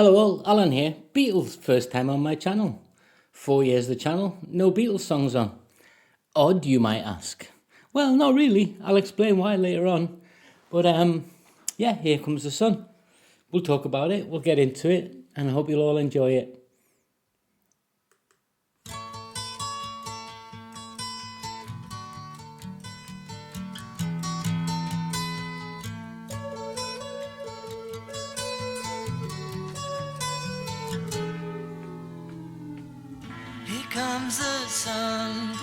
Hello all, Alan here. Beatles first time on my channel. 4 years the channel, no Beatles songs on. Odd, you might ask. Well, not really. I'll explain why later on. But yeah, here comes the sun. We'll talk about it, we'll get into it, and I hope you'll all enjoy it. Comes the sun,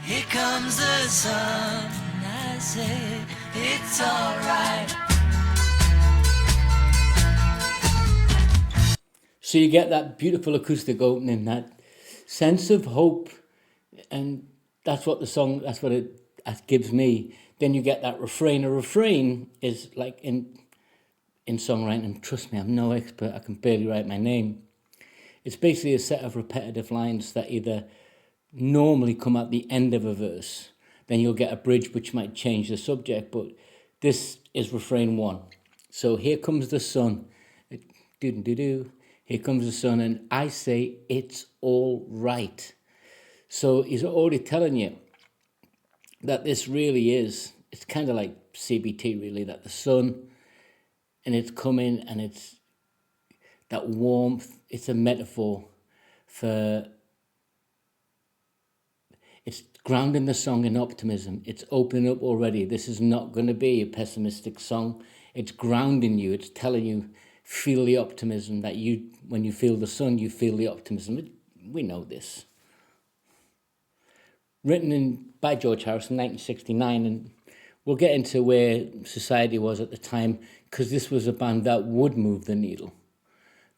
here comes the sun, I say it's alright. So you get that beautiful acoustic opening, that sense of hope, and that's what it gives me. Then you get that refrain. A refrain is like in songwriting, trust me, I'm no expert, I can barely write my name. It's basically a set of repetitive lines that either normally come at the end of a verse, then you'll get a bridge which might change the subject, but this is refrain one. So here comes the sun, here comes the sun, and I say it's all right. So he's already telling you that this really is, it's kind of like CBT really, that the sun, and it's coming and it's that warmth. It's a metaphor for, it's grounding the song in optimism. It's opening up already. This is not going to be a pessimistic song. It's grounding you. It's telling you, feel the optimism that when you feel the sun, you feel the optimism. We know this. Written by George Harrison, 1969, and we'll get into where society was at the time, because this was a band that would move the needle,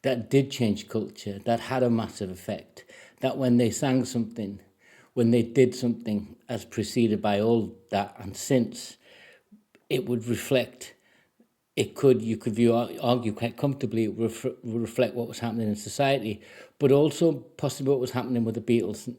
that did change culture, that had a massive effect, that when they sang something, when they did something as preceded by all that and since, it would reflect, you could argue quite comfortably, it would reflect what was happening in society, but also possibly what was happening with the Beatles,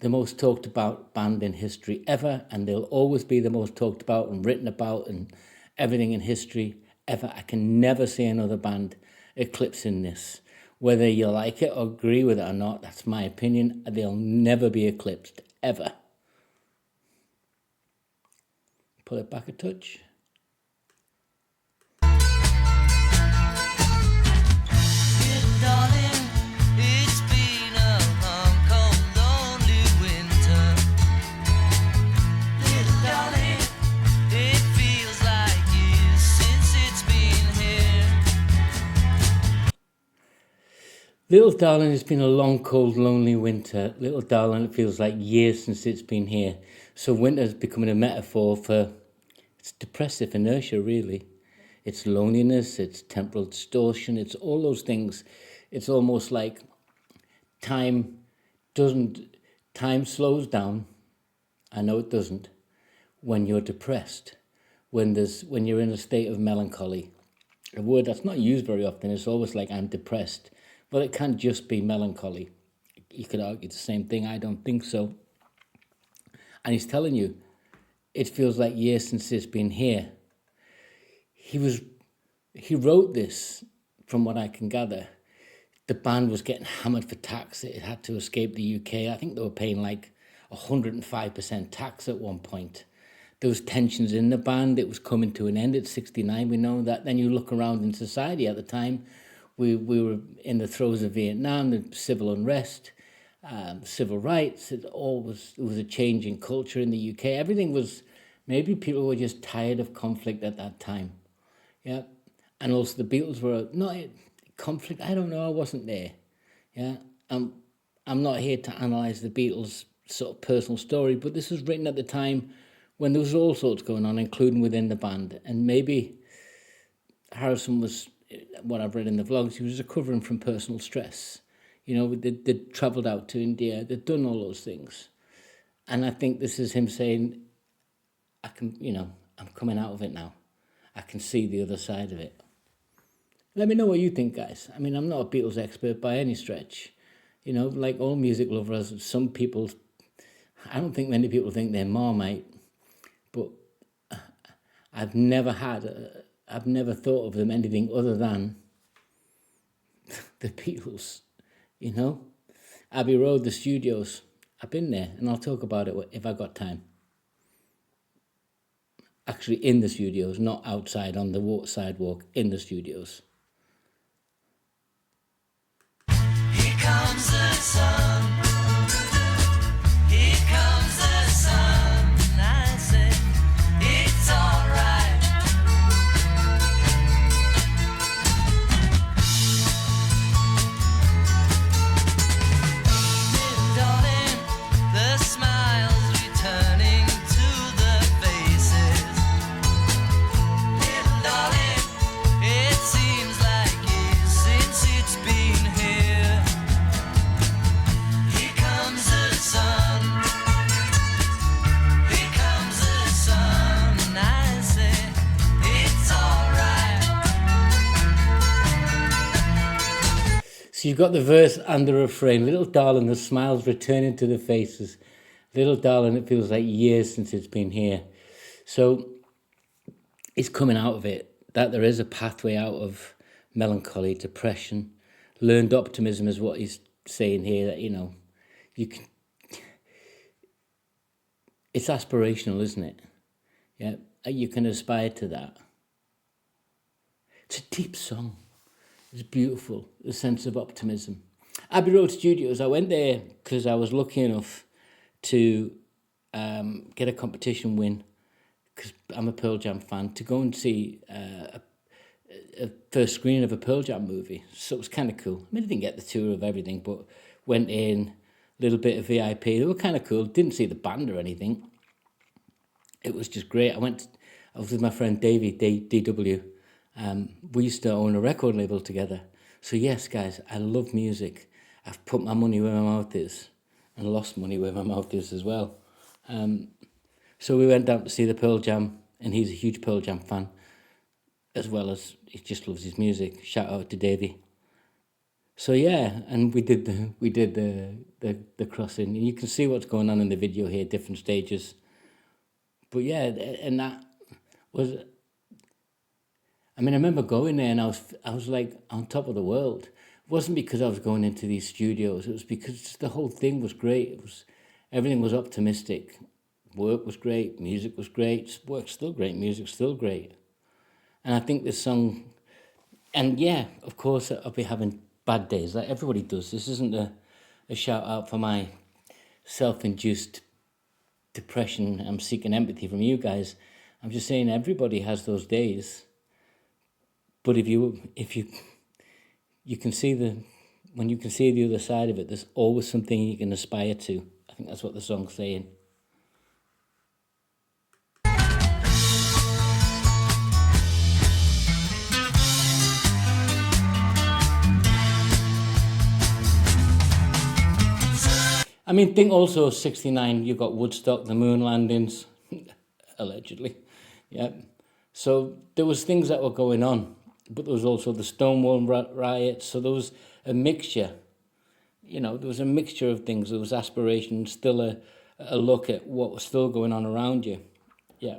the most talked about band in history ever, and they'll always be the most talked about and written about and everything in history ever. I can never see another band eclipsing this. Whether you like it or agree with it or not, that's my opinion. They'll never be eclipsed, ever. Pull it back a touch. Little darling, it's been a long, cold, lonely winter. Little darling, it feels like years since it's been here. So winter's becoming a metaphor for, it's depressive inertia, really. It's loneliness, it's temporal distortion, it's all those things. It's almost like time slows down. I know it doesn't. When you're depressed, when you're in a state of melancholy. A word that's not used very often. It's always like I'm depressed. But it can't just be melancholy. You could argue the same thing. I don't think so. And he's telling you, it feels like years since it's been here. He wrote this, from what I can gather. The band was getting hammered for tax. It had to escape the UK. I think they were paying like 105% tax at one point. There was tensions in the band. It was coming to an end at 69. We know that. Then you look around in society at the time. We were in the throes of Vietnam, the civil unrest, civil rights. It was a change in culture in the UK. Everything was, maybe people were just tired of conflict at that time. Yeah. And also the Beatles were not conflict. I don't know. I wasn't there. Yeah. I'm not here to analyze the Beatles' sort of personal story, but this was written at the time when there was all sorts going on, including within the band. And maybe Harrison was, what I've read in the vlogs, he was recovering from personal stress. You know, they'd travelled out to India, they'd done all those things. And I think this is him saying, I'm coming out of it now. I can see the other side of it. Let me know what you think, guys. I mean, I'm not a Beatles expert by any stretch. You know, like all music lovers, some people, I don't think many people think they're Marmite, but I've never thought of them anything other than the Beatles, you know? Abbey Road, the studios. I've been there, and I'll talk about it if I got time. Actually in the studios, not outside on the sidewalk, in the studios. Here comes the sun. Here comes the sun. I say it's alright. Little darling, the smiles returning to the faces. Little darling, it seems like years since it's been here. Here comes the sun. Here comes the sun. And I say it's alright. So you've got the verse and the refrain. Little darling, the smiles returning to the faces. Little darling, it feels like years since it's been here. So it's coming out of it, that there is a pathway out of melancholy, depression. Learned optimism is what he's saying here, that, you know, you can, it's aspirational, isn't it? Yeah, you can aspire to that. It's a deep song. It's beautiful, the sense of optimism. Abbey Road Studios, I went there because I was lucky enough to get a competition win, because I'm a Pearl Jam fan, to go and see a first screening of a Pearl Jam movie. So it was kind of cool. I mean, I didn't get the tour of everything, but went in, a little bit of VIP. They were kind of cool. Didn't see the band or anything. It was just great. I was with my friend Davey, DW. We used to own a record label together. So yes, guys, I love music. I've put my money where my mouth is and lost money where my mouth is as well. So we went down to see the Pearl Jam, and he's a huge Pearl Jam fan, as well as he just loves his music. Shout out to Davey. So yeah, and we did the crossing, and you can see what's going on in the video here, different stages. But yeah, and that was, I mean, I remember going there and I was like on top of the world. It wasn't because I was going into these studios. It was because the whole thing was great. Everything was optimistic. Work was great. Music was great. Work's still great. Music's still great. And I think this song, and yeah, of course, I'll be having bad days like everybody does. This isn't a shout out for my self-induced depression. I'm seeking empathy from you guys. I'm just saying everybody has those days. But if you can see when you can see the other side of it, there's always something you can aspire to. I think that's what the song's saying. I mean, think also 69, you got Woodstock, the moon landings, allegedly, yeah. So there was things that were going on, but there was also the Stonewall riots, so there was a mixture, you know, there was a mixture of things. There was aspiration, still a look at what was still going on around you, yeah.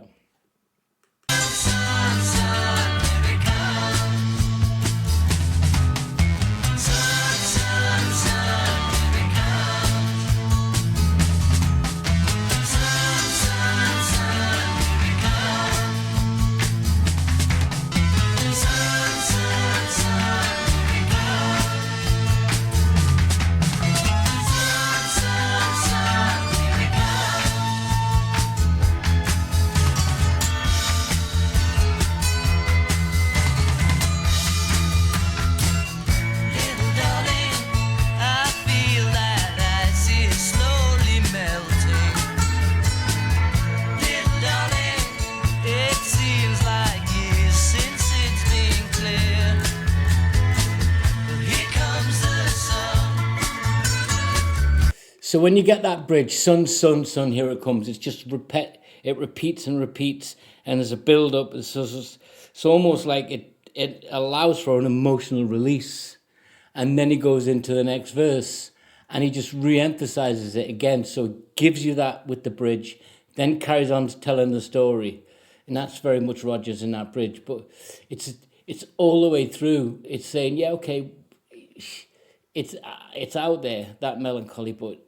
So when you get that bridge, sun, sun, sun, here it comes. It's just it repeats and repeats, and there's a build up. It's almost like it allows for an emotional release, and then he goes into the next verse, and he just re-emphasizes it again. So it gives you that with the bridge, then carries on telling the story, and that's very much Rodgers in that bridge. But it's all the way through. It's saying, yeah, okay, it's out there, that melancholy, but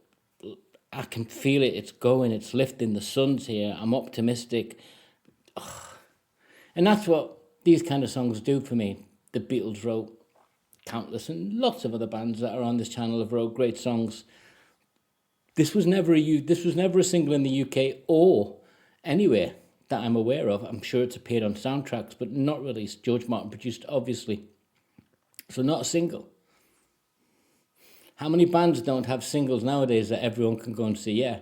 I can feel it. It's going. It's lifting. The sun's here. I'm optimistic, and that's what these kind of songs do for me. The Beatles wrote countless, and lots of other bands that are on this channel have wrote great songs. This was never a single in the UK or anywhere that I'm aware of. I'm sure it's appeared on soundtracks, but not released. George Martin produced, obviously, so not a single. How many bands don't have singles nowadays that everyone can go and see? Yeah,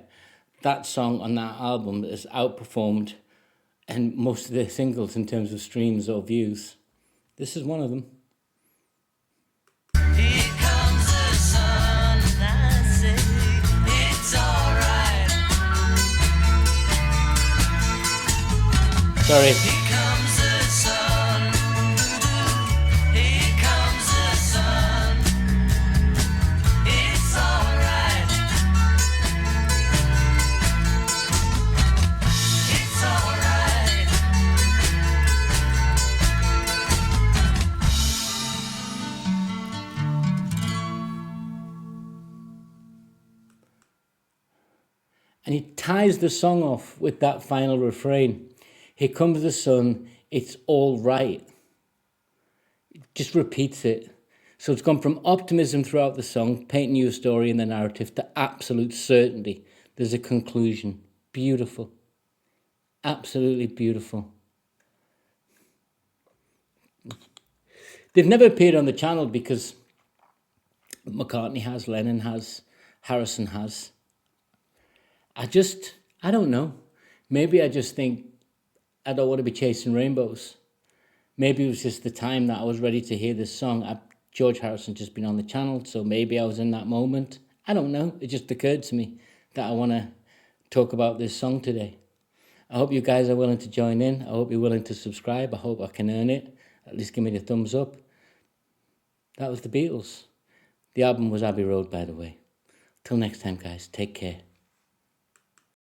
that song on that album has outperformed and most of their singles in terms of streams or views. This is one of them. Here comes the sun, and I say it's alright. Sorry. Here comes the sun. Here comes the sun. It's alright. It's alright. And he ties the song off with that final refrain. Here comes the sun, it's all right. It just repeats it. So it's gone from optimism throughout the song, painting you a story in the narrative, to absolute certainty. There's a conclusion. Beautiful. Absolutely beautiful. They've never appeared on the channel because McCartney has, Lennon has, Harrison has. I don't know. Maybe I just think I don't want to be chasing rainbows. Maybe it was just the time that I was ready to hear this song. George Harrison just been on the channel, so maybe I was in that moment. I don't know. It just occurred to me that I want to talk about this song today. I hope you guys are willing to join in. I hope you're willing to subscribe. I hope I can earn it. At least give me the thumbs up. That was the Beatles. The album was Abbey Road, by the way. Till next time, guys. Take care.